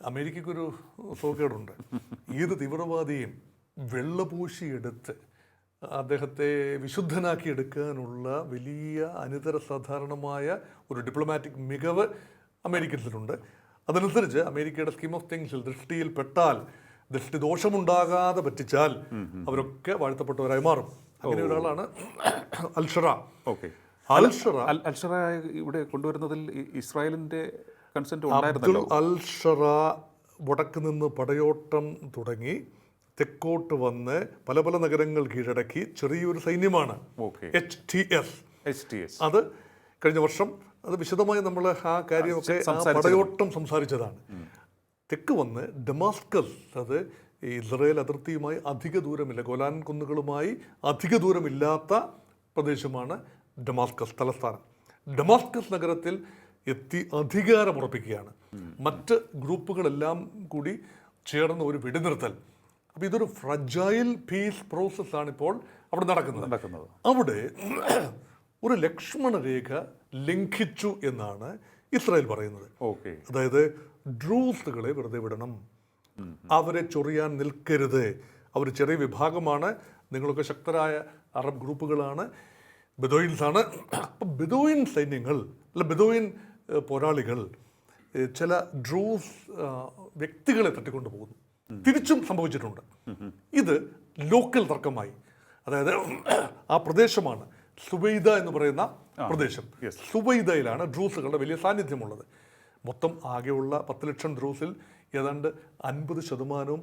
അമേരിക്കയ്ക്കൊരു സോക്കേടുണ്ട്. ഏത് തീവ്രവാദിയും വെള്ളപൂശിയെടുത്ത് അദ്ദേഹത്തെ വിശുദ്ധനാക്കി എടുക്കാനുള്ള വലിയ അനിതര സാധാരണമായ ഒരു ഡിപ്ലോമാറ്റിക് മികവ് അമേരിക്കത്തിലുണ്ട്. അതനുസരിച്ച് അമേരിക്കയുടെ സ്കീം ഓഫ് തിങ്സിൽ ദൃഷ്ടിയിൽപ്പെട്ടാൽ, ദൃഷ്ടിദോഷമുണ്ടാകാതെ പറ്റിച്ചാൽ അവരൊക്കെ വാഴ്ത്തപ്പെട്ടവരായി മാറും. അങ്ങനെ ഒരാളാണ് അൽഷറ. അൽഷറ ഇവിടെ കൊണ്ടുവരുന്നതിൽ ഇസ്രായേലിന്റെ കൺസെന്റ് ഉണ്ടായിരുന്നല്ലോ. അൽഷറ വടക്ക് നിന്ന് പടയോട്ടം തുടങ്ങി തെക്കോട്ട് വന്ന് പല പല നഗരങ്ങൾ കീഴടക്കി ചെറിയൊരു സൈന്യമാണ് HTS. അത് കഴിഞ്ഞ വർഷം അത് വിശദമായി നമ്മൾ ആ കാര്യമൊക്കെ പടയോട്ടം സംസാരിച്ചതാണ്. തെക്ക് വന്ന് ഡമാസ്കസ്, അത് ഇസ്രായേൽ അതിർത്തിയുമായി അധിക ദൂരമില്ല, ഗോലാൻ കുന്നുകളുമായി അധിക ദൂരമില്ലാത്ത പ്രദേശമാണ് ഡമാസ്കസ് തലസ്ഥാനം. ഡമാസ്കസ് നഗരത്തിൽ എത്തി അധികാരമുറപ്പിക്കുകയാണ്. മറ്റ് ഗ്രൂപ്പുകളെല്ലാം കൂടി ചേർന്ന് ഒരു വെടിനിർത്തൽ. അപ്പോൾ ഇതൊരു ഫ്രജൈൽ പീസ് പ്രോസസ്സാണ് ഇപ്പോൾ അവിടെ നടക്കുന്നത്. അവിടെ ഒരു ലക്ഷ്മണ രേഖ ലംഘിച്ചു എന്നാണ് ഇസ്രായേൽ പറയുന്നത്. അതായത് ഡ്രൂസുകളെ വെറുതെ വിടണം, അവരെ ചൊറിയാൻ നിൽക്കരുത്. അവർ ചെറിയ വിഭാഗമാണ്, നിങ്ങളൊക്കെ ശക്തരായ അറബ് ഗ്രൂപ്പുകളാണ്, ബെദോയിൻസാണ്. അപ്പം ബെദോയിൻ സൈന്യങ്ങൾ അല്ല ബെദോയിൻ പോരാളികൾ ചില ഡ്രൂസ് വ്യക്തികളെ തട്ടിക്കൊണ്ടു പോകുന്നു. തിരിച്ചും സംഭവിച്ചിട്ടുണ്ട്. ഇത് ലോക്കൽ തർക്കമായി. അതായത് ആ പ്രദേശമാണ് സുബൈദ എന്ന് പറയുന്ന പ്രദേശം. സുബൈദയിലാണ് ഡ്രൂസുകളുടെ വലിയ സാന്നിധ്യമുള്ളത്. മൊത്തം ആകെയുള്ള 10 ലക്ഷം ഡ്രൂസിൽ ഏതാണ്ട് 50%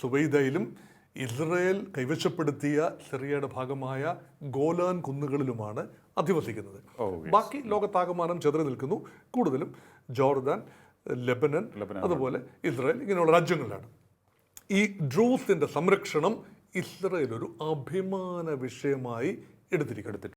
സുബൈദയിലും ഇസ്രായേൽ കൈവശപ്പെടുത്തിയ സിറിയയുടെ ഭാഗമായ ഗോലാൻ കുന്നുകളിലുമാണ് അധിവസിക്കുന്നത്. ബാക്കി ലോകത്താകമാനം ചെതറി നിൽക്കുന്നു. കൂടുതലും ജോർദാൻ, ലെബനൻ, അതുപോലെ ഇസ്രായേൽ, ഇങ്ങനെയുള്ള രാജ്യങ്ങളിലാണ്. ഈ ഡ്രൂസിന്റെ സംരക്ഷണം ഇസ്രായേൽ ഒരു അഭിമാന വിഷയമായി എടുത്തിരിക്കുന്നു.